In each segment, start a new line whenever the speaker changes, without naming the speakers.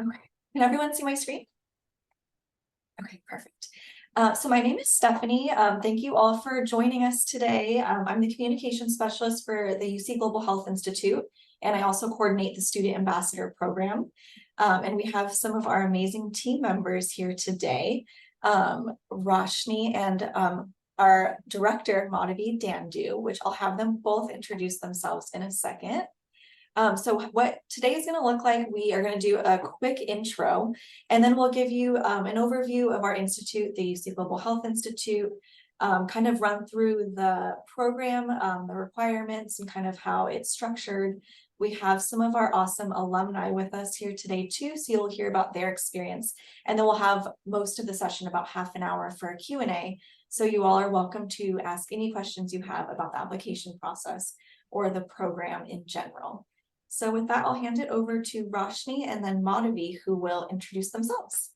Okay. Can everyone see my screen? Okay, perfect. So my name is Stephanie. Thank you all for joining us today. I'm the communication specialist for the UC Global Health Institute, and I also coordinate the Student Ambassador Program. And we have some of our amazing team members here today, Roshni and our director, Madhavi Dandu, which I'll have them both introduce themselves in a second. So what today is going to look like, we are going to do a quick intro, and then we'll give you an overview of our institute, the UC Global Health Institute, kind of run through the program, the requirements, and kind of how it's structured. We have some of our awesome alumni with us here today too, so you'll hear about their experience, and then we'll have most of the session, about half an hour, for a Q&A. So you all are welcome to ask any questions you have about the application process or the program in general. So with that, I'll hand it over to Roshni and then Madhavi, who will introduce themselves.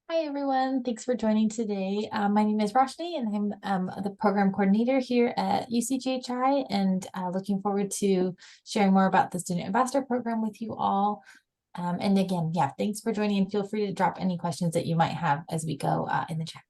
Hi, everyone. Thanks for joining today. My name is Roshni, and I'm the program coordinator here at UCGHI, and looking forward to sharing more about the Student Ambassador Program with you all. And again, yeah, thanks for joining, and feel free to drop any questions that you might have as we go in the chat.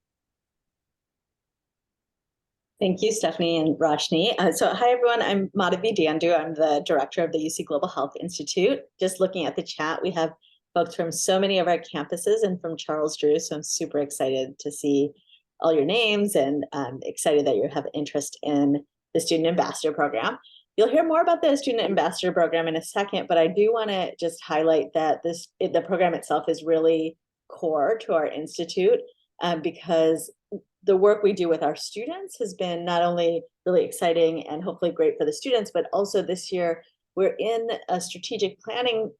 Thank you, Stephanie and Roshni. So hi, everyone. I'm Madhavi Dandu. I'm the director of the UC Global Health Institute. Just looking at the chat, we have folks from so many of our campuses and from Charles Drew. So I'm super excited to see all your names, and I'm excited that you have interest in the Student Ambassador Program. You'll hear more about the Student Ambassador Program in a second, but I do want to just highlight that the program itself is really core to our institute, because the work we do with our students has been not only really exciting and hopefully great for the students, but also this year we're in a strategic planning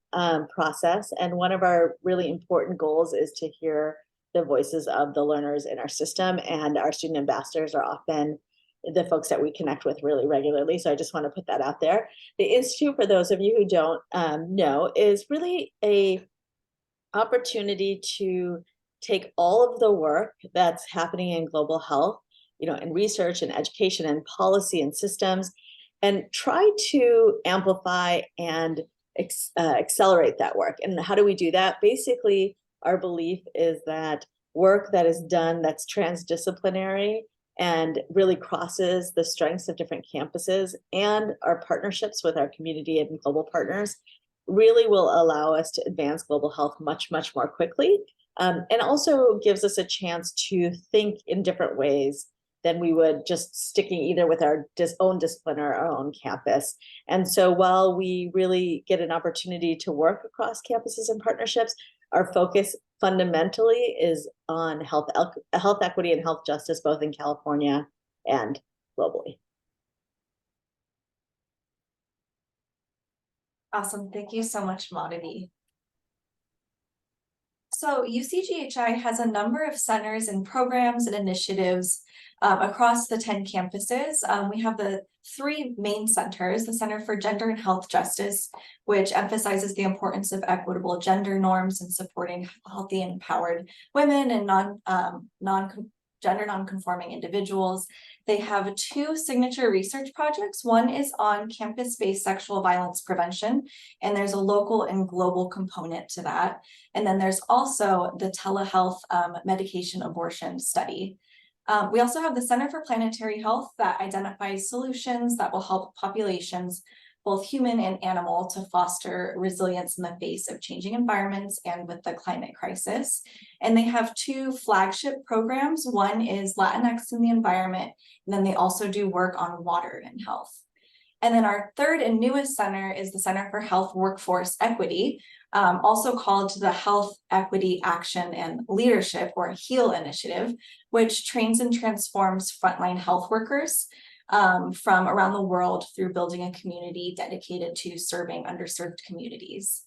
process. And one of our really important goals is to hear the voices of the learners in our system. And our student ambassadors are often the folks that we connect with really regularly. So I just want to put that out there. The Institute, for those of you who don't know, is really a opportunity to take all of the work that's happening in global health, in research and education and policy and systems, and try to amplify and accelerate that work. And how do we do that? Basically, our belief is that work that is done that's transdisciplinary and really crosses the strengths of different campuses and our partnerships with our community and global partners really will allow us to advance global health much, much more quickly. And also gives us a chance to think in different ways than we would just sticking either with our own discipline or our own campus. And so while we really get an opportunity to work across campuses and partnerships, our focus fundamentally is on health equity and health justice, both in California and globally.
Awesome. Thank you so much, Madhavi. So UCGHI has a number of centers and programs and initiatives across the 10 campuses. We have the 3 main centers: the Center for Gender and Health Justice, which emphasizes the importance of equitable gender norms and supporting healthy and empowered women and gender non-conforming individuals. They have 2 signature research projects. One is on campus-based sexual violence prevention, and there's a local and global component to that. And then there's also the telehealth medication abortion study. We also have the Center for Planetary Health that identifies solutions that will help populations, both human and animal, to foster resilience in the face of changing environments and with the climate crisis. And they have 2 flagship programs. One is Latinx in the environment, and then they also do work on water and health. And then our 3rd and newest center is the Center for Health Workforce Equity, also called the Health Equity Action and Leadership, or HEAL initiative, which trains and transforms frontline health workers from around the world through building a community dedicated to serving underserved communities.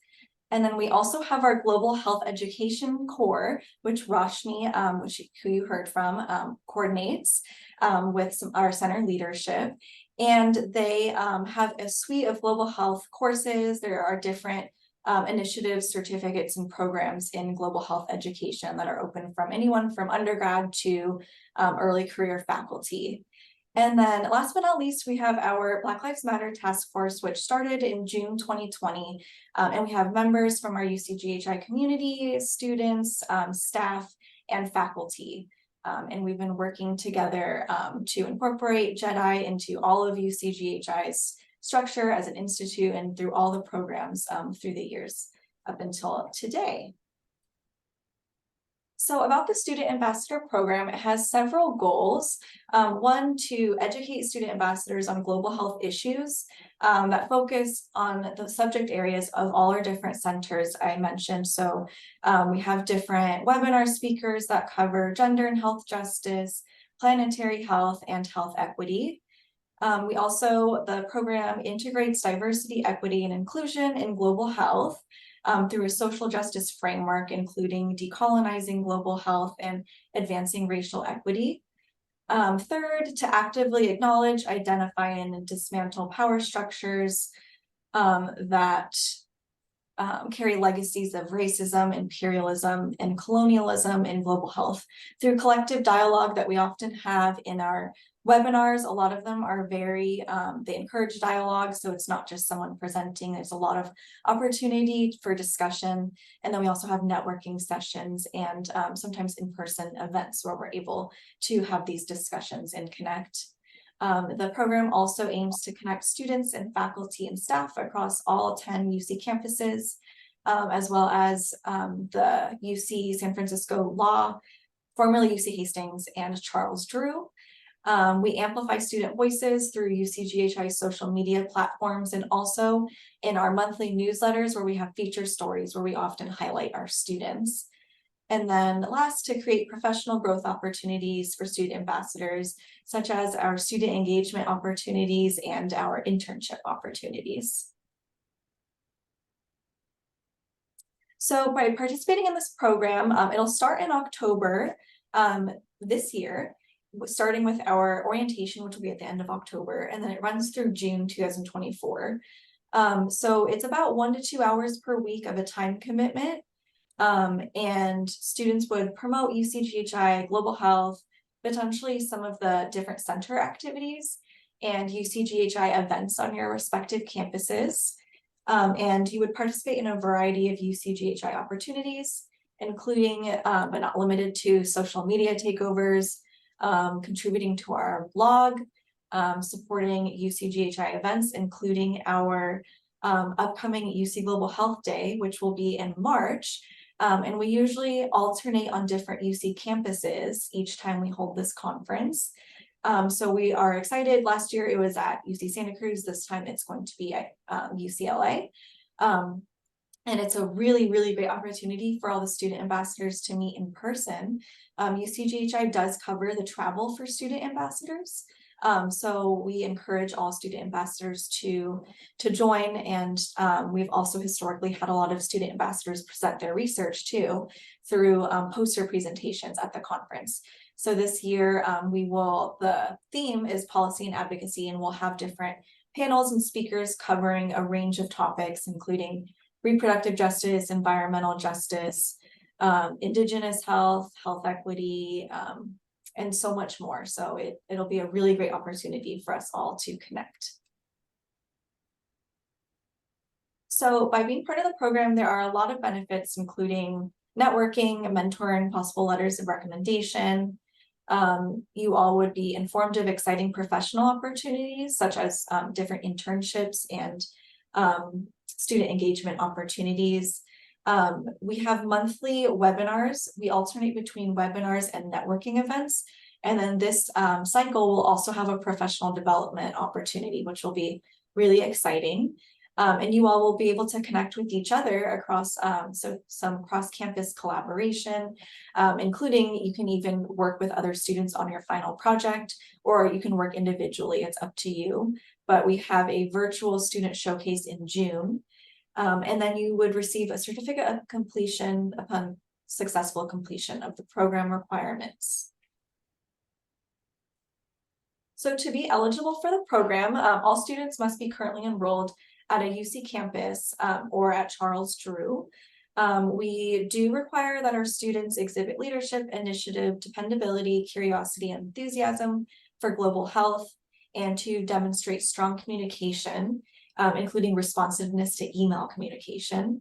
And then we also have our Global Health Education Core, which Roshni, who you heard from, coordinates with our center leadership. And they have a suite of global health courses. There are different initiatives, certificates, and programs in global health education that are open from anyone from undergrad to early career faculty. And then last but not least, we have our Black Lives Matter Task Force, which started in June 2020. And we have members from our UCGHI community, students, staff, and faculty. And we've been working together to incorporate JEDI into all of UCGHI's structure as an institute and through all the programs through the years up until today. So about the Student Ambassador Program, it has several goals. One, to educate student ambassadors on global health issues that focus on the subject areas of all our different centers I mentioned. So we have different webinar speakers that cover gender and health justice, planetary health, and health equity. The program integrates diversity, equity, and inclusion in global health through a social justice framework, including decolonizing global health and advancing racial equity. Third, to actively acknowledge, identify, and dismantle power structures that carry legacies of racism, imperialism, and colonialism in global health through collective dialogue that we often have in our webinars. A lot of them are very, they encourage dialogue, so it's not just someone presenting. There's a lot of opportunity for discussion. And then we also have networking sessions and sometimes in-person events where we're able to have these discussions and connect. The program also aims to connect students and faculty and staff across all 10 UC campuses, as well as the UC San Francisco Law, formerly UC Hastings, and Charles Drew. We amplify student voices through UCGHI social media platforms and also in our monthly newsletters where we have feature stories where we often highlight our students. And then last, to create professional growth opportunities for student ambassadors, such as our student engagement opportunities and our internship opportunities. So by participating in this program, it'll start in October this year, starting with our orientation, which will be at the end of October, and then it runs through June 2024. So it's about 1 to 2 hours per week of a time commitment. And students would promote UCGHI, global health, potentially some of the different center activities and UCGHI events on your respective campuses. And you would participate in a variety of UCGHI opportunities, including, but not limited to, social media takeovers, contributing to our blog, supporting UCGHI events, including our upcoming UC Global Health Day, which will be in March. And we usually alternate on different UC campuses each time we hold this conference. So we are excited. Last year it was at UC Santa Cruz. This time it's going to be at UCLA. And it's a really, really great opportunity for all the student ambassadors to meet in person. UCGHI does cover the travel for student ambassadors. So we encourage all student ambassadors to join, and we've also historically had a lot of student ambassadors present their research too through poster presentations at the conference. So this year the theme is policy and advocacy, and we'll have different panels and speakers covering a range of topics, including reproductive justice, environmental justice, Indigenous health, health equity, and so much more. So it'll be a really great opportunity for us all to connect. So by being part of the program, there are a lot of benefits, including networking, mentoring, possible letters of recommendation. You all would be informed of exciting professional opportunities, such as different internships and student engagement opportunities. We have monthly webinars. We alternate between webinars and networking events. And then this cycle will also have a professional development opportunity, which will be really exciting. And you all will be able to connect with each other across some cross-campus collaboration, including you can even work with other students on your final project, or you can work individually. It's up to you. But we have a virtual student showcase in June. And then you would receive a certificate of completion upon successful completion of the program requirements. So to be eligible for the program, all students must be currently enrolled at a UC campus or at Charles Drew. We do require that our students exhibit leadership, initiative, dependability, curiosity, and enthusiasm for global health and to demonstrate strong communication, including responsiveness to email communication.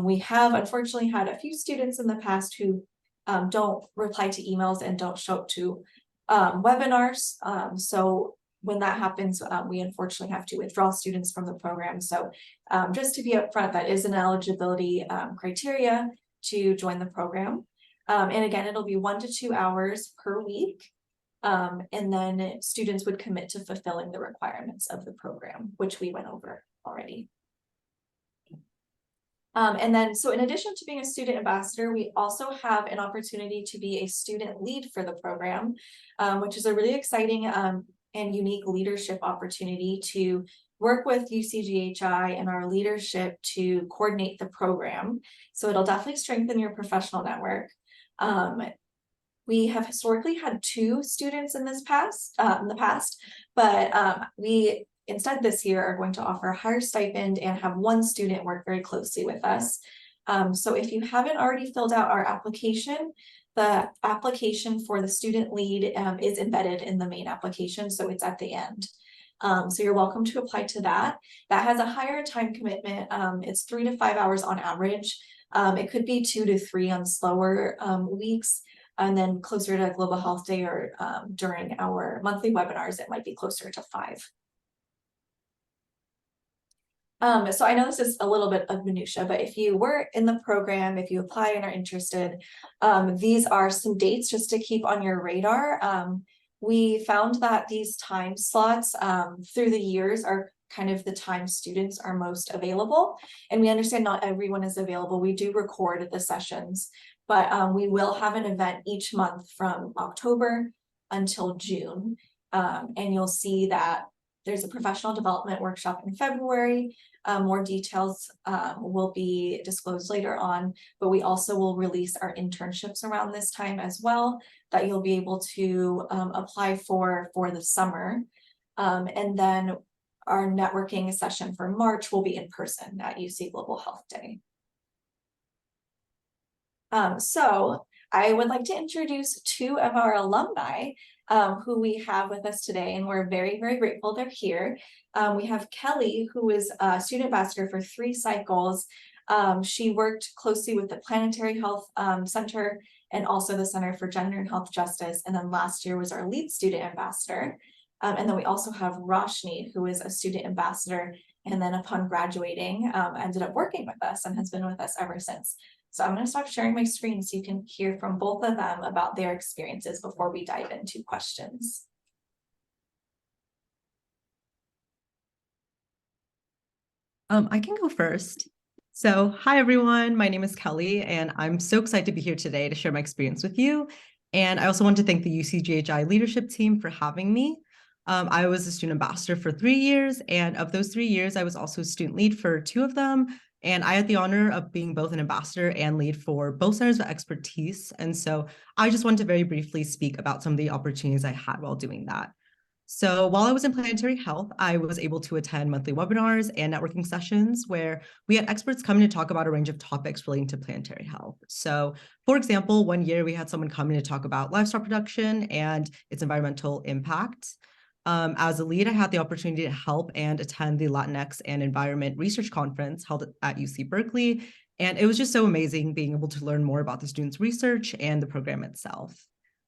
We have unfortunately had a few students in the past who don't reply to emails and don't show up to webinars. So when that happens, we unfortunately have to withdraw students from the program. So just to be upfront, that is an eligibility criteria to join the program. And again, it'll be 1 to 2 hours per week. And then students would commit to fulfilling the requirements of the program, which we went over already. And then, so in addition to being a student ambassador, we also have an opportunity to be a student lead for the program, which is a really exciting and unique leadership opportunity to work with UCGHI and our leadership to coordinate the program. So it'll definitely strengthen your professional network. We have historically had 2 students in the past, but we instead this year are going to offer a higher stipend and have 1 student work very closely with us. So if you haven't already filled out our application, the application for the student lead is embedded in the main application, so it's at the end. So you're welcome to apply to that. That has a higher time commitment. It's 3 to 5 hours on average. It could be 2 to 3 on slower weeks. And then closer to Global Health Day or during our monthly webinars, it might be closer to 5. So I know this is a little bit of minutia, but if you were in the program, if you apply and are interested, these are some dates just to keep on your radar. We found that these time slots through the years are kind of the time students are most available. And we understand not everyone is available. We do record the sessions, but we will have an event each month from October until June. And you'll see that there's a professional development workshop in February. More details will be disclosed later on, but we also will release our internships around this time as well that you'll be able to apply for the summer. And then our networking session for March will be in person at UC Global Health Day. So I would like to introduce 2 of our alumni who we have with us today, and we're very, very grateful they're here. We have Kelly, who is a student ambassador for 3 cycles. She worked closely with the Planetary Health Center and also the Center for Gender and Health Justice, and then last year was our lead student ambassador. And then we also have Roshni, who is a student ambassador, and then upon graduating, ended up working with us and has been with us ever since. So I'm going to stop sharing my screen so you can hear from both of them about their experiences before we dive into questions.
I can go first. So, hi everyone, my name is Kelly, and I'm so excited to be here today to share my experience with you. And I also want to thank the UCGHI leadership team for having me. I was a student ambassador for 3 years, and of those 3 years, I was also a student lead for 2 of them. And I had the honor of being both an ambassador and lead for both centers of expertise. And so I just want to very briefly speak about some of the opportunities I had while doing that. So while I was in planetary health, I was able to attend monthly webinars and networking sessions where we had experts coming to talk about a range of topics relating to planetary health. So for example, one year we had someone coming to talk about livestock production and its environmental impact. As a lead, I had the opportunity to help and attend the Latinx and Environment Research Conference held at UC Berkeley. And it was just so amazing being able to learn more about the students' research and the program itself.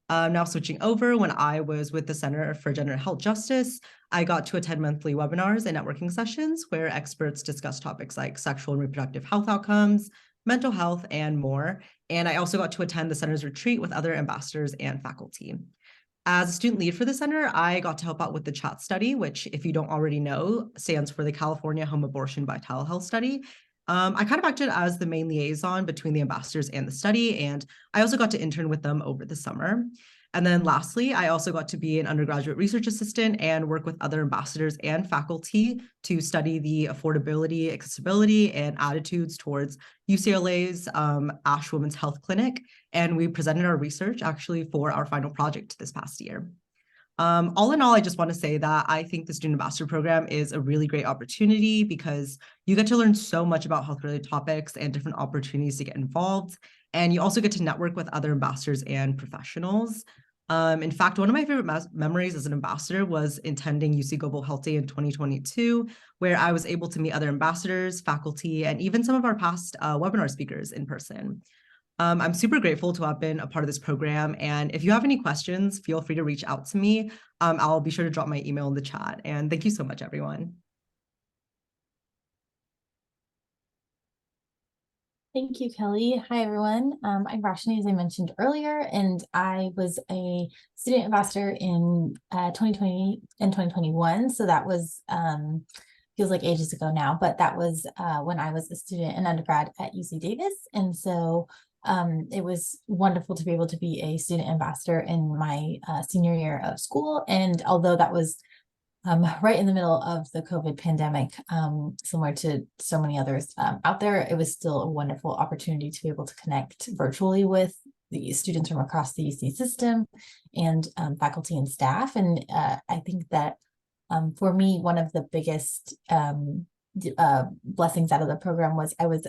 Now switching over, when I was with the Center for Gender and Health Justice, I got to attend monthly webinars and networking sessions where experts discuss topics like sexual and reproductive health outcomes, mental health, and more. And I also got to attend the center's retreat with other ambassadors and faculty. As a student lead for the center, I got to help out with the CHAT study, which, if you don't already know, stands for the California Home Abortion by Telehealth Study. I kind of acted as the main liaison between the ambassadors and the study, and I also got to intern with them over the summer. And then lastly, I also got to be an undergraduate research assistant and work with other ambassadors and faculty to study the affordability, accessibility, and attitudes towards UCLA's Ash Women's Health Clinic. And we presented our research actually for our final project this past year. All in all, I just want to say that I think the Student Ambassador Program is a really great opportunity because you get to learn so much about health-related topics and different opportunities to get involved. And you also get to network with other ambassadors and professionals. In fact, one of my favorite memories as an ambassador was attending UC Global Health Day in 2022, where I was able to meet other ambassadors, faculty, and even some of our past webinar speakers in person. I'm super grateful to have been a part of this program. And if you have any questions, feel free to reach out to me. I'll be sure to drop my email in the chat. And thank you so much, everyone.
Thank you, Kelly. Hi, everyone. I'm Roshni, as I mentioned earlier, and I was a student ambassador in 2020 and 2021. So that was, feels like ages ago now, but that was when I was a student and undergrad at UC Davis. And so it was wonderful to be able to be a student ambassador in my senior year of school. And although that was right in the middle of the COVID pandemic, similar to so many others out there, it was still a wonderful opportunity to be able to connect virtually with the students from across the UC system and faculty and staff. And I think that for me, one of the biggest blessings out of the program was I was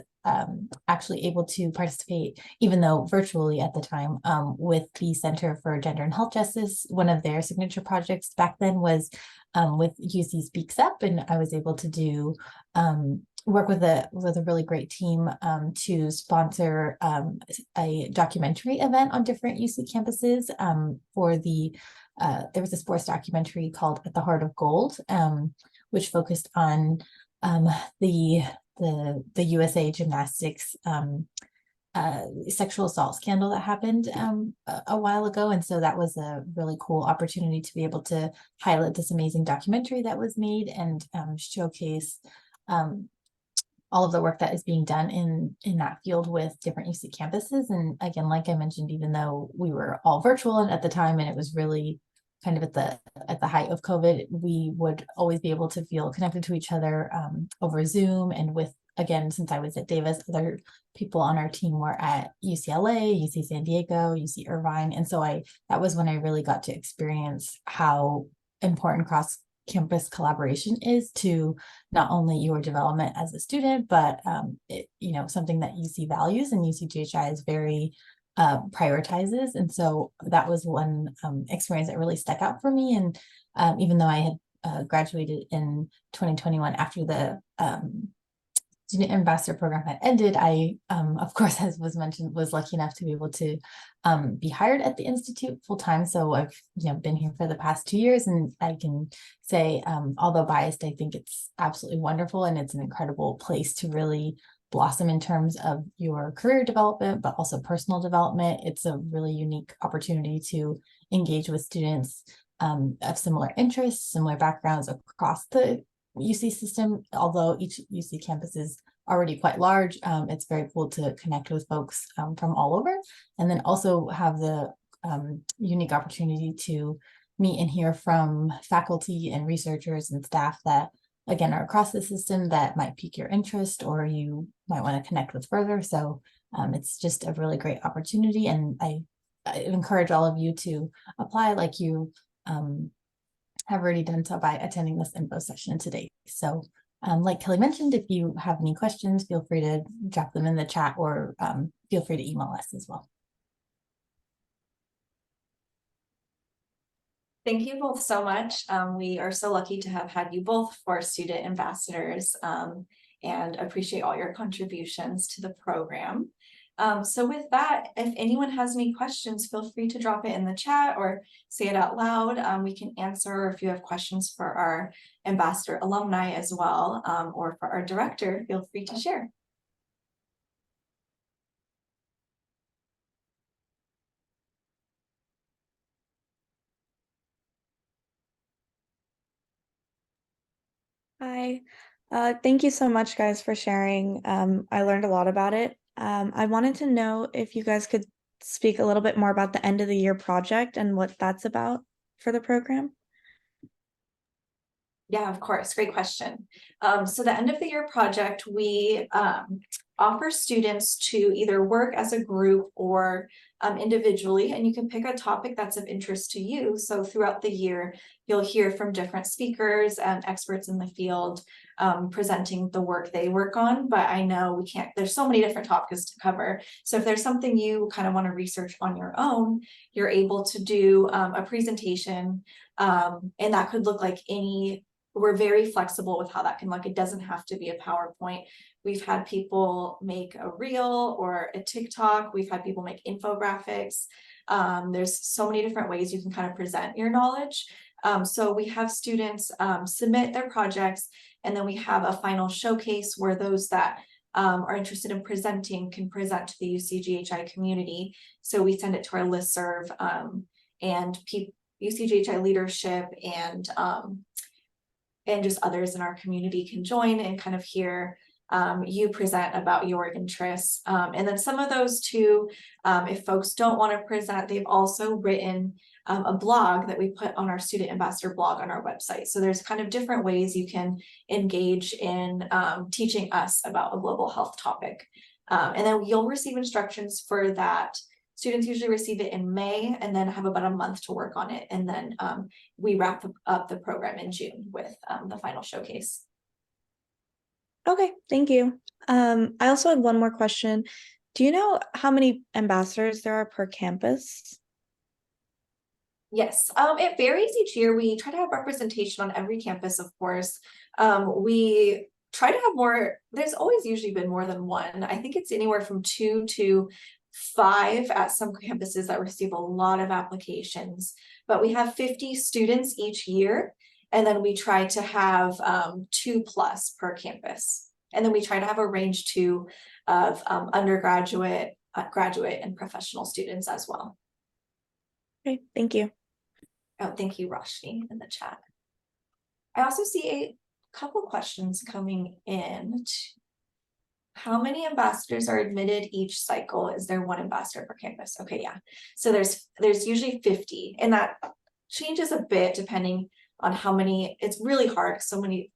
actually able to participate, even though virtually at the time, with the Center for Gender and Health Justice. One of their signature projects back then was with UC Speaks Up, and I was able to do work with a really great team to sponsor a documentary event on different UC campuses for the there was a sports documentary called At the Heart of Gold, which focused on the USA Gymnastics sexual assault scandal that happened a while ago. And so that was a really cool opportunity to be able to highlight this amazing documentary that was made and showcase all of the work that is being done in that field with different UC campuses. And again, like I mentioned, even though we were all virtual and at the time, and it was really kind of at the height of COVID, we would always be able to feel connected to each other over Zoom. And with, again, since I was at Davis, other people on our team were at UCLA, UC San Diego, UC Irvine. And so that was when I really got to experience how important cross-campus collaboration is to not only your development as a student, but something that UC values and UCGHI is very prioritizes. And so that was one experience that really stuck out for me. And even though I had graduated in 2021 after the student ambassador program had ended, I, of course, as was mentioned, was lucky enough to be able to be hired at the Institute full time. So I've been here for the past 2 years, and I can say, although biased, I think it's absolutely wonderful, and it's an incredible place to really blossom in terms of your career development, but also personal development. It's a really unique opportunity to engage with students of similar interests, similar backgrounds across the UC system. Although each UC campus is already quite large, it's very cool to connect with folks from all over, and then also have the unique opportunity to meet and hear from faculty and researchers and staff that, again, are across the system that might pique your interest or you might want to connect with further. So it's just a really great opportunity. And I encourage all of you to apply like you have already done so by attending this info session today. So like Kelly mentioned, if you have any questions, feel free to drop them in the chat or feel free to email us as well.
Thank you both so much. We are so lucky to have had you both for student ambassadors and appreciate all your contributions to the program. So with that, if anyone has any questions, feel free to drop it in the chat or say it out loud. We can answer, or if you have questions for our ambassador alumni as well, or for our director, feel free to share.
Hi, thank you so much, guys, for sharing. I learned a lot about it. I wanted to know if you guys could speak a little bit more about the end of the year project and what that's about for the program.
Yeah, of course. Great question. So the end of the year project, we offer students to either work as a group or individually, and you can pick a topic that's of interest to you. So throughout the year, you'll hear from different speakers and experts in the field presenting the work they work on. But I know we can't, there's so many different topics to cover. So if there's something you kind of want to research on your own, you're able to do a presentation, and that could look like we're very flexible with how that can look. It doesn't have to be a PowerPoint. We've had people make a reel or a TikTok. We've had people make infographics. There's so many different ways you can kind of present your knowledge. So we have students submit their projects, and then we have a final showcase where those that are interested in presenting can present to the UCGHI community. So we send it to our listserv, and UCGHI leadership and just others in our community can join and kind of hear you present about your interests. And then some of those too, if folks don't want to present, they've also written a blog that we put on our student ambassador blog on our website. So there's kind of different ways you can engage in teaching us about a global health topic. And then you'll receive instructions for that. Students usually receive it in May and then have about a month to work on it. And then we wrap up the program in June with the final showcase.
Okay, thank you. I also had one more question. Do you know how many ambassadors there are per campus?
Yes, it varies each year. We try to have representation on every campus, of course. We try to have more, there's always usually been more than one. I think it's anywhere from 2 to 5 at some campuses that receive a lot of applications, but we have 50 students each year. And then we try to have 2+ per campus. And then we try to have a range too of undergraduate, graduate, and professional students as well.
Okay, thank you.
Oh, thank you, Roshni, in the chat. I also see a couple questions coming in. How many ambassadors are admitted each cycle? Is there one ambassador per campus? Okay, yeah. So there's usually 50, and that changes a bit depending on how many. It's really hard. So many,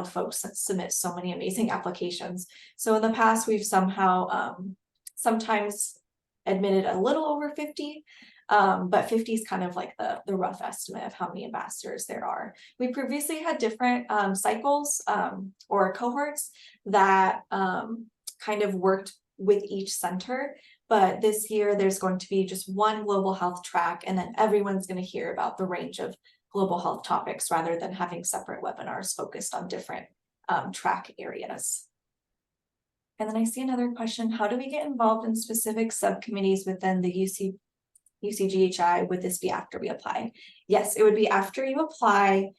folks submit so many amazing applications. So in the past, we've somehow sometimes admitted a little over 50. But 50 is kind of like the rough estimate of how many ambassadors there are. We previously had different cycles or cohorts that kind of worked with each center. But this year there's going to be just one global health track, and then everyone's going to hear about the range of global health topics rather than having separate webinars focused on different track areas. And then I see another question: how do we get involved in specific subcommittees within the UCGHI? Would this be after we apply? Yes, it would be after you apply.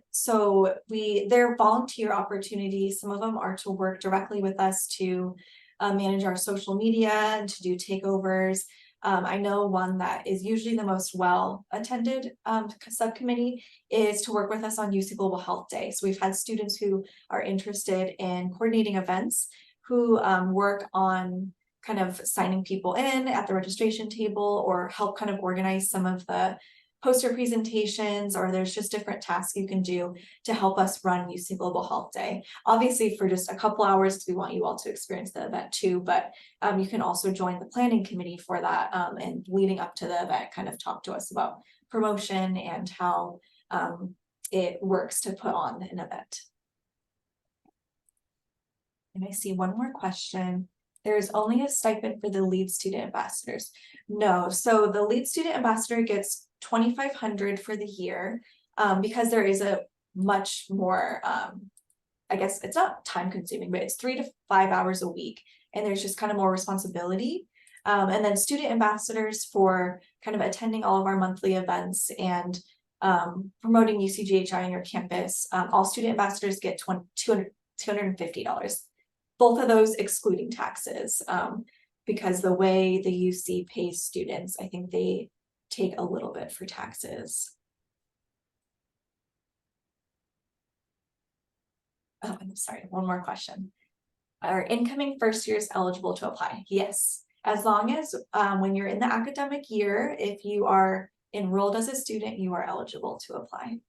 So they're volunteer opportunities. Some of them are to work directly with us to manage our social media and to do takeovers. I know one that is usually the most well-attended subcommittee is to work with us on UC Global Health Day. So we've had students who are interested in coordinating events who work on kind of signing people in at the registration table or help kind of organize some of the poster presentations, or there's just different tasks you can do to help us run UC Global Health Day. Obviously for just a couple hours, because we want you all to experience the event too, but you can also join the planning committee for that, and leading up to the event, kind of talk to us about promotion and how it works to put on an event. And I see one more question. There is only a stipend for the lead student ambassadors. No, so the lead student ambassador gets $2,500 for the year, because there is a much more, I guess it's not time consuming, but it's 3 to 5 hours a week. And there's just kind of more responsibility. And then student ambassadors for kind of attending all of our monthly events and promoting UCGHI on your campus. All student ambassadors get $250. Both of those excluding taxes, because the way the UC pays students, I think they take a little bit for taxes. Oh, I'm sorry, one more question. Are incoming first years eligible to apply? Yes, as long as when you're in the academic year, if you are enrolled as a student, you are eligible to apply.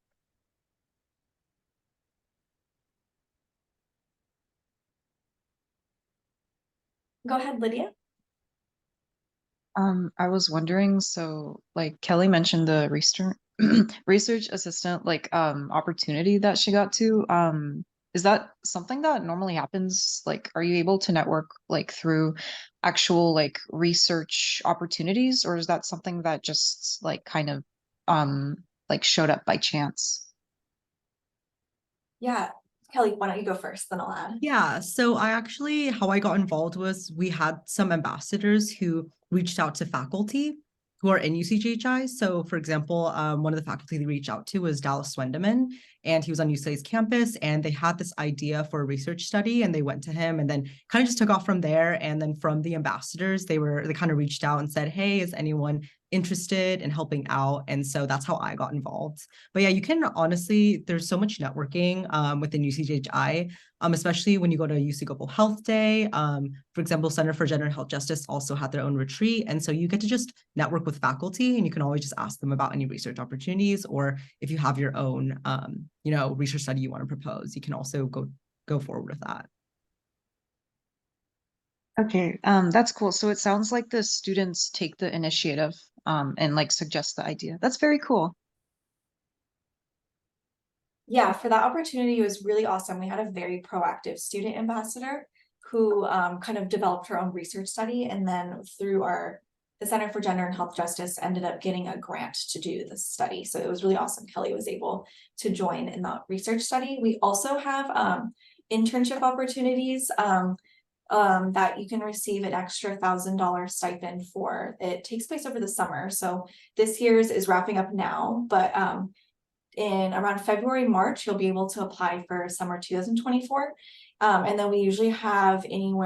Go ahead, Lydia.
I was wondering, so like Kelly mentioned the research research assistant opportunity that she got to. Is that something that normally happens? Like, are you able to network like through actual like research opportunities, or is that something that just like kind of like showed up by chance?
Yeah, Kelly, why don't you go first, then I'll add.
Yeah, so how I got involved was we had some ambassadors who reached out to faculty who are in UCGHI. So for example, one of the faculty they reached out to was Dallas Swendeman, and he was on UCLA's campus, and they had this idea for a research study, and they went to him and then kind of just took off from there. And then from the ambassadors, they kind of reached out and said, hey, is anyone interested in helping out? And so that's how I got involved. But yeah, you can honestly, there's so much networking within UCGHI. Especially when you go to UC Global Health Day. For example, Center for Gender and Health Justice also had their own retreat. And so you get to just network with faculty, and you can always just ask them about any research opportunities, or if you have your own, research study you want to propose, you can also go forward with that.
Okay, that's cool. So it sounds like the students take the initiative and like suggest the idea. That's very cool.
Yeah, for that opportunity, it was really awesome. We had a very proactive student ambassador who kind of developed her own research study, and then through the Center for Gender and Health Justice ended up getting a grant to do the study. So it was really awesome. Kelly was able to join in that research study. We also have internship opportunities that you can receive an extra $1,000 stipend for. It takes place over the summer. So this year's is wrapping up now, but in around February, March, you'll be able to apply for summer 2024. And then we usually have about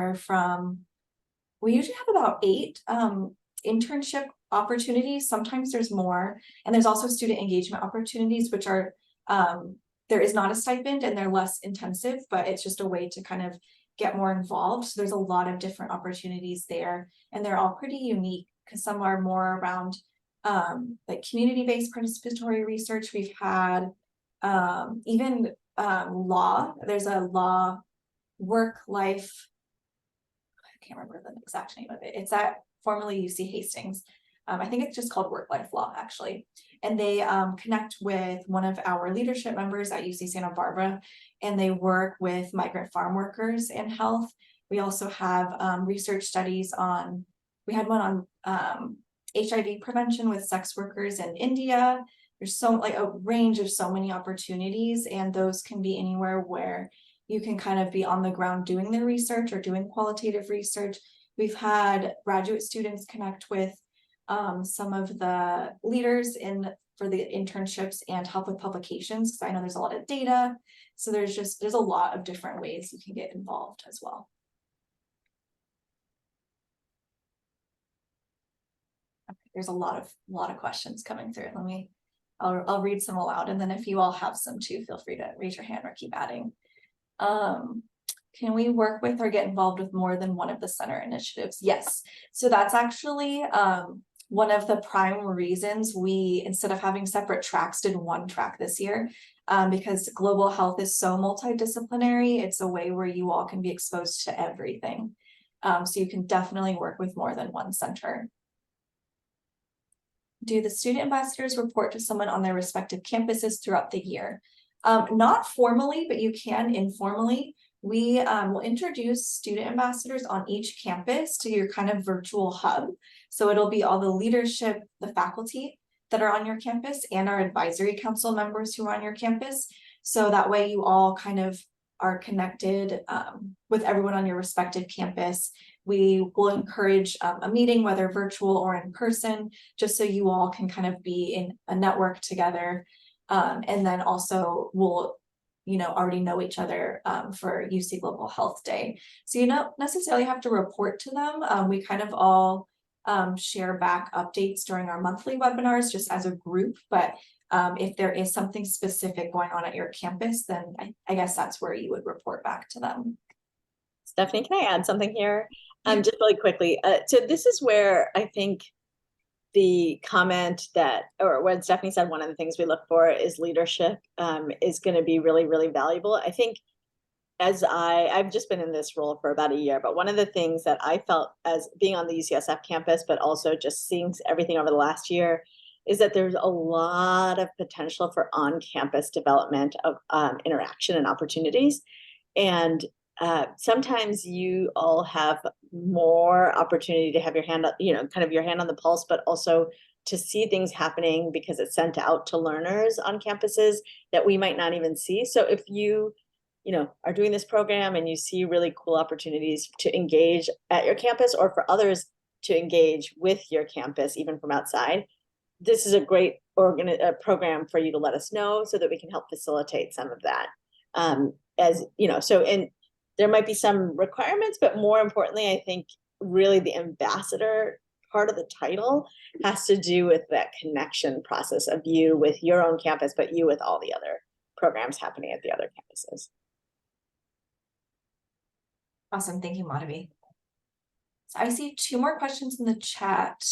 8 internship opportunities. Sometimes there's more. And there's also student engagement opportunities, which are, there is not a stipend and they're less intensive, but it's just a way to kind of get more involved. So there's a lot of different opportunities there, and they're all pretty unique because some are more around like community-based participatory research. We've had even law. There's a law work-life, I can't remember the exact name of it. It's at formerly UC Hastings. I think it's just called work-life law, actually. And they connect with one of our leadership members at UC Santa Barbara, and they work with migrant farm workers in health. We also have research studies on, we had one on HIV prevention with sex workers in India. There's a range of so many opportunities, and those can be anywhere where you can kind of be on the ground doing the research or doing qualitative research. We've had graduate students connect with some of the leaders for the internships and help with publications, because I know there's a lot of data. So there's a lot of different ways you can get involved as well. There's a lot of questions coming through. I'll read some aloud, and then if you all have some too, feel free to raise your hand or keep adding. Can we work with or get involved with more than one of the center initiatives? Yes. So that's actually one of the prime reasons we, instead of having separate tracks, did one track this year. Because global health is so multidisciplinary, it's a way where you all can be exposed to everything. So you can definitely work with more than one center. Do the student ambassadors report to someone on their respective campuses throughout the year? Not formally, but you can informally. We will introduce student ambassadors on each campus to your kind of virtual hub. So it'll be all the leadership, the faculty that are on your campus, and our advisory council members who are on your campus. So that way you all kind of are connected with everyone on your respective campus. We will encourage a meeting, whether virtual or in person, just so you all can kind of be in a network together. And then also we'll, already know each other for UC Global Health Day. So you don't necessarily have to report to them. We kind of all share back updates during our monthly webinars just as a group. But if there is something specific going on at your campus, then I guess that's where you would report back to them.
Stephanie, can I add something here? Just really quickly. So this is where I think the comment or when Stephanie said one of the things we look for is leadership is going to be really, really valuable. I think I've just been in this role for about a year, but one of the things that I felt as being on the UCSF campus, but also just seeing everything over the last year, is that there's a lot of potential for on-campus development of interaction and opportunities. And sometimes you all have more opportunity to have your hand up, kind of your hand on the pulse, but also to see things happening because it's sent out to learners on campuses that we might not even see. So if you are doing this program and you see really cool opportunities to engage at your campus or for others to engage with your campus, even from outside, this is a great program for you to let us know so that we can help facilitate some of that. And there might be some requirements, but more importantly, I think really the ambassador part of the title has to do with that connection process of you with your own campus, but you with all the other programs happening at the other campuses.
Awesome. Thank you, Madhavi. So I see 2 more questions in the chat.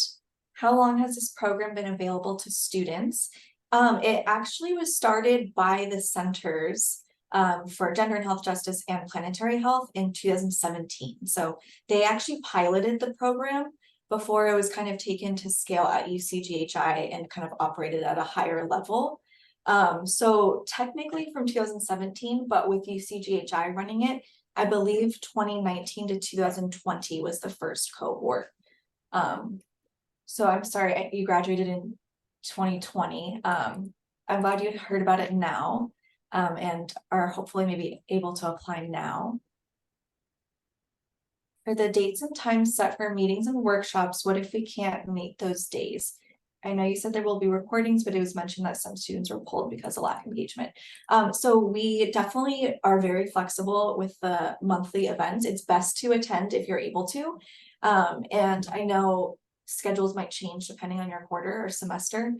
How long has this program been available to students? It actually was started by the Centers for Gender and Health Justice and Planetary Health in 2017. So they actually piloted the program before it was kind of taken to scale at UCGHI and kind of operated at a higher level. So technically from 2017, but with UCGHI running it, I believe 2019 to 2020 was the first cohort. So I'm sorry, you graduated in 2020. I'm glad you heard about it now, and are hopefully maybe able to apply now. For the dates and times set for meetings and workshops, what if we can't meet those days? I know you said there will be recordings, but it was mentioned that some students were pulled because of lack of engagement. So we definitely are very flexible with the monthly events. It's best to attend if you're able to. And I know schedules might change depending on your quarter or semester.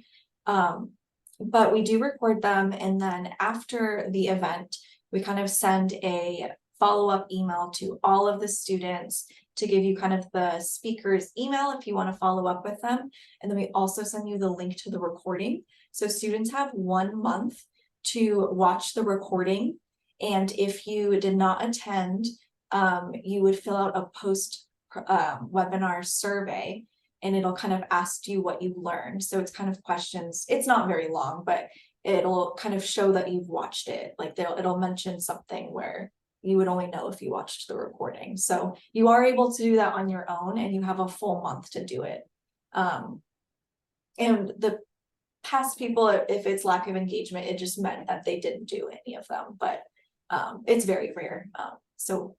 But we do record them. And then after the event, we kind of send a follow-up email to all of the students to give you kind of the speaker's email if you want to follow up with them. And then we also send you the link to the recording. So students have 1 month to watch the recording. And if you did not attend, you would fill out a post webinar survey, and it'll kind of ask you what you learned. So it's kind of questions. It's not very long, but it'll kind of show that you've watched it. Like it'll mention something where you would only know if you watched the recording. So you are able to do that on your own, and you have a full month to do it. And the past people, if it's lack of engagement, it just meant that they didn't do any of them, but it's very rare. So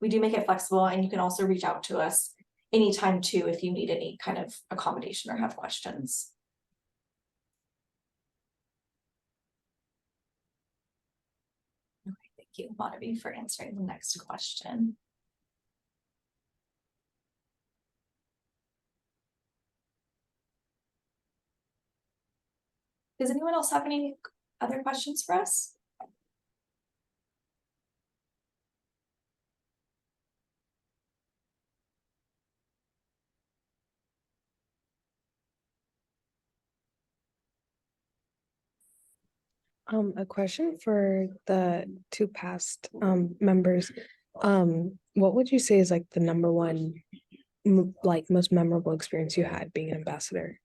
we do make it flexible, and you can also reach out to us anytime too if you need any kind of accommodation or have questions. Thank you, Madhavi, for answering the next question. Does anyone else have any other questions for us?
A question for the 2 past members. What would you say is like the number one most memorable experience you had being an ambassador?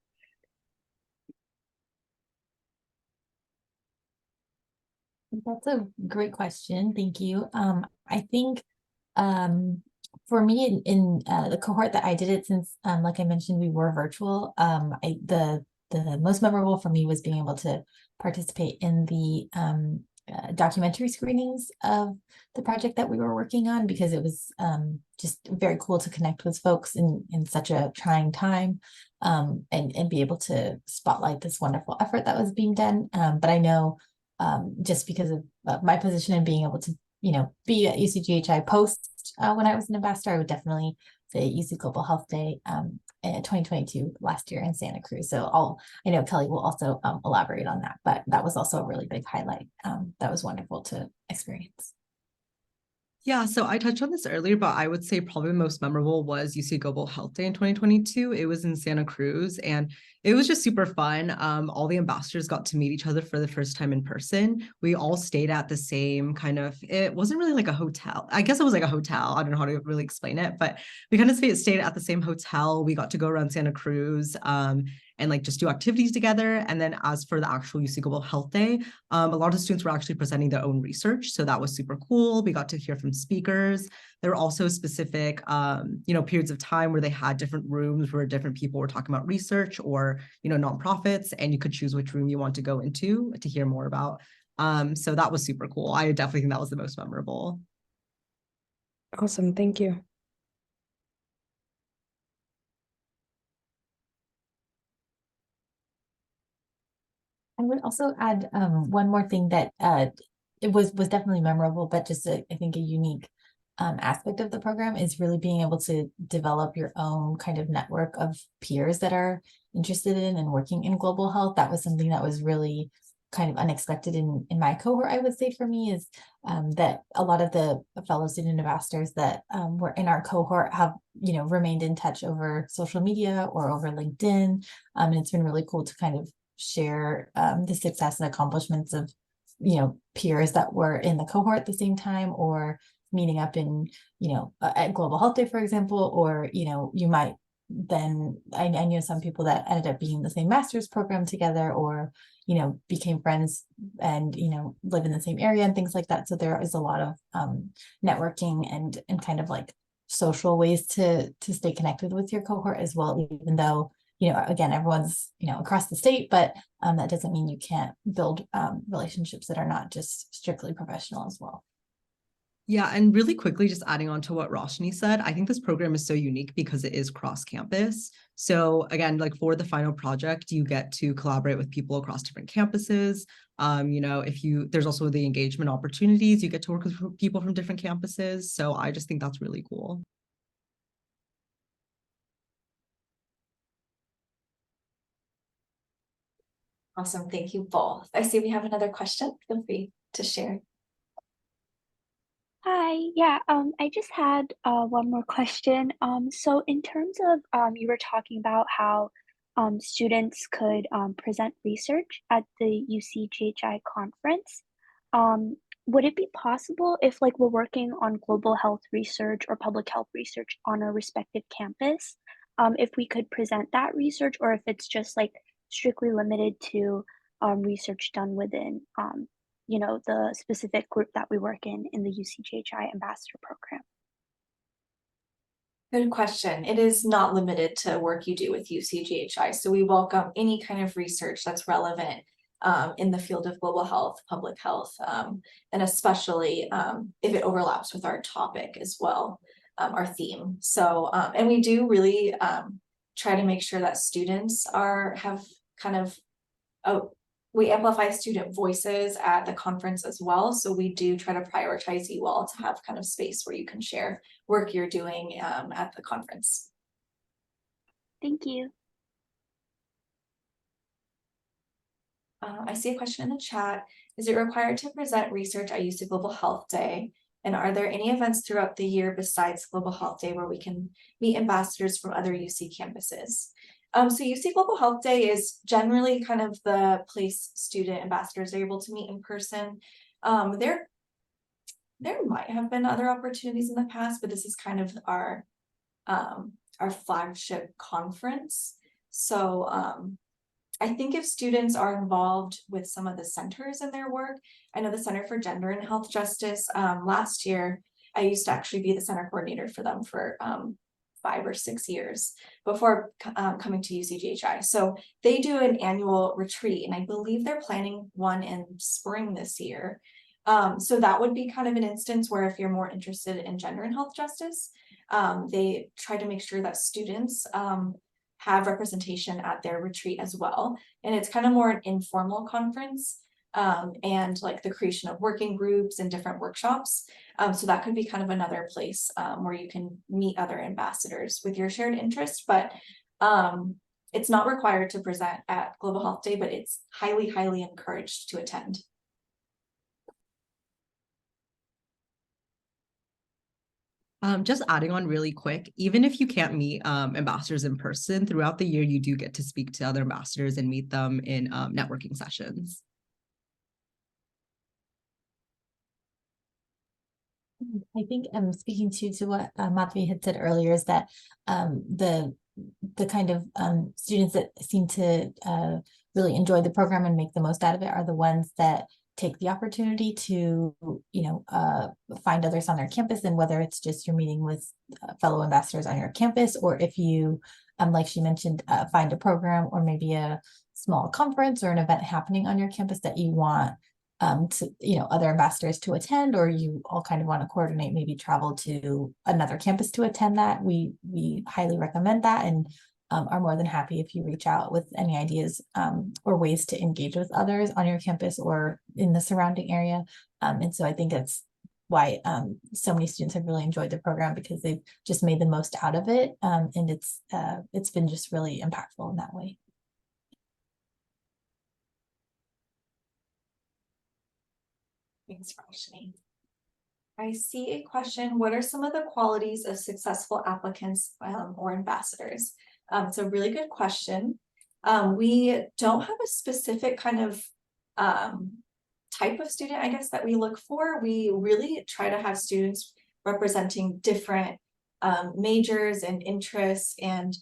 That's a great question. Thank you. I think for me in the cohort that I did it, since like I mentioned, we were virtual. The most memorable for me was being able to participate in the documentary screenings of the project that we were working on, because it was just very cool to connect with folks in such a trying time, and be able to spotlight this wonderful effort that was being done. But I know just because of my position and being able to, be at UCGHI post when I was an ambassador, I would definitely say UC Global Health Day in 2022 last year in Santa Cruz. So I know Kelly will also elaborate on that, but that was also a really big highlight. That was wonderful to experience.
Yeah, so I touched on this earlier, but I would say probably the most memorable was UC Global Health Day in 2022. It was in Santa Cruz and it was just super fun. All the ambassadors got to meet each other for the first time in person. We all stayed at the same kind of, it wasn't really like a hotel. I guess it was like a hotel. I don't know how to really explain it, but we kind of stayed at the same hotel. We got to go around Santa Cruz and like just do activities together. And then as for the actual UC Global Health Day, a lot of students were actually presenting their own research. So that was super cool. We got to hear from speakers. There were also specific, periods of time where they had different rooms where different people were talking about research or, nonprofits, and you could choose which room you want to go into to hear more about. So that was super cool. I definitely think that was the most memorable.
Awesome, thank you.
I would also add one more thing that it was definitely memorable, but just I think a unique aspect of the program is really being able to develop your own kind of network of peers that are interested in and working in global health. That was something that was really kind of unexpected in my cohort. I would say for me is that a lot of the fellow student ambassadors that were in our cohort have remained in touch over social media or over LinkedIn, and it's been really cool to kind of share the success and accomplishments of peers that were in the cohort at the same time, or meeting up in at Global Health Day, for example, or you might then I know some people that ended up being in the same master's program together, or became friends and live in the same area and things like that. So there is a lot of networking and kind of like social ways to stay connected with your cohort as well, even though again, everyone's, across the state, but that doesn't mean you can't build relationships that are not just strictly professional as well.
Yeah, and really quickly, just adding on to what Roshni said, I think this program is so unique because it is cross-campus. So again, like for the final project, you get to collaborate with people across different campuses. There's also the engagement opportunities, you get to work with people from different campuses. So I just think that's really cool.
Awesome, thank you both. I see we have another question. Feel free to share.
Hi, yeah, I just had one more question. So in terms of you were talking about how students could present research at the UCGHI conference. Would it be possible if like we're working on global health research or public health research on a respective campus, if we could present that research, or if it's just like strictly limited to research done within the specific group that we work in the UCGHI ambassador program?
Good question. It is not limited to work you do with UCGHI. So we welcome any kind of research that's relevant in the field of global health, public health, and especially if it overlaps with our topic as well, our theme. So, and we do really try to make sure that students we amplify student voices at the conference as well. So we do try to prioritize you all to have kind of space where you can share work you're doing at the conference.
Thank you.
I see a question in the chat. Is it required to present research at UC Global Health Day? And are there any events throughout the year besides Global Health Day where we can meet ambassadors from other UC campuses? So UC Global Health Day is generally kind of the place student ambassadors are able to meet in person. There might have been other opportunities in the past, but this is kind of our flagship conference. So I think if students are involved with some of the centers in their work, I know the Center for Gender and Health Justice, last year, I used to actually be the center coordinator for them for 5 or 6 years before coming to UCGHI. So they do an annual retreat, and I believe they're planning one in spring this year. So that would be kind of an instance where if you're more interested in gender and health justice, they try to make sure that students have representation at their retreat as well. And it's kind of more an informal conference and like the creation of working groups and different workshops. So that could be kind of another place where you can meet other ambassadors with your shared interest, but it's not required to present at Global Health Day, but it's highly, highly encouraged to attend.
Just adding on really quick, even if you can't meet ambassadors in person, throughout the year, you do get to speak to other ambassadors and meet them in networking sessions.
I think speaking to what Madhavi had said earlier is that the kind of students that seem to really enjoy the program and make the most out of it are the ones that take the opportunity to, find others on their campus, and whether it's just you're meeting with fellow ambassadors on your campus, or if you, like she mentioned, find a program or maybe a small conference or an event happening on your campus that you want to, other ambassadors to attend, or you all kind of want to coordinate, maybe travel to another campus to attend that. We highly recommend that, and are more than happy if you reach out with any ideas or ways to engage with others on your campus or in the surrounding area. And so I think that's why so many students have really enjoyed the program, because they've just made the most out of it. And it's been just really impactful in that way.
Thanks, Roshni. I see a question. What are some of the qualities of successful applicants or ambassadors? It's a really good question. We don't have a specific kind of type of student, I guess, that we look for. We really try to have students representing different majors and interests, and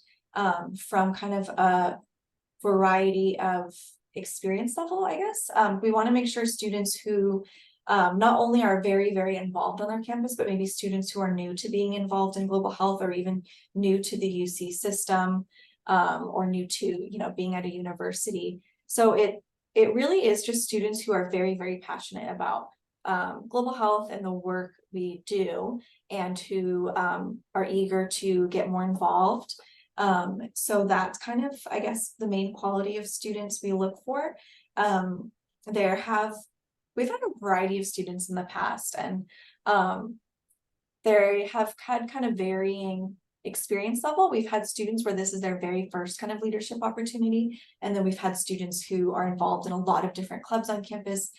from kind of a variety of experience level, I guess. We want to make sure students who not only are very, very involved on their campus, but maybe students who are new to being involved in global health, or even new to the UC system, or new to, being at a university. So it really is just students who are very, very passionate about global health and the work we do, and who are eager to get more involved. So that's kind of, I guess, the main quality of students we look for. We've had a variety of students in the past, and they have had kind of varying experience level. We've had students where this is their very first kind of leadership opportunity, and then we've had students who are involved in a lot of different clubs on campus,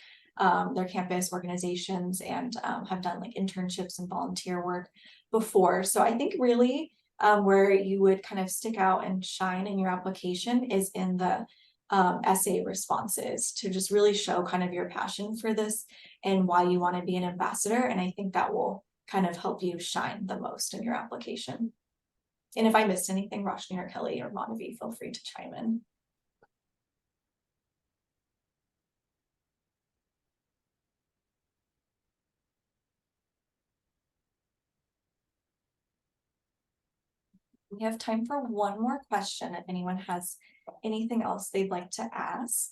their campus organizations, and have done like internships and volunteer work before. So I think really where you would kind of stick out and shine in your application is in the essay responses, to just really show kind of your passion for this and why you want to be an ambassador. And I think that will kind of help you shine the most in your application. And if I missed anything, Roshni or Kelly or Madhavi, feel free to chime in. We have time for one more question if anyone has anything else they'd like to ask.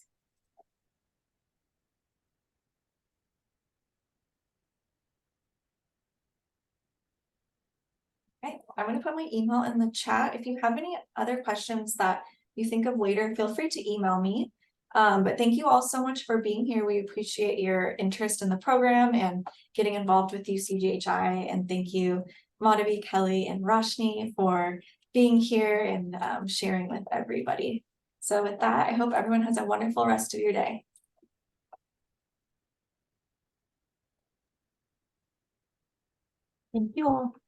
Okay, I'm going to put my email in the chat. If you have any other questions that you think of later, feel free to email me. But thank you all so much for being here. We appreciate your interest in the program and getting involved with UCGHI. And thank you, Madhavi, Kelly, and Roshni, for being here and sharing with everybody. So with that, I hope everyone has a wonderful rest of your day.
Thank you all.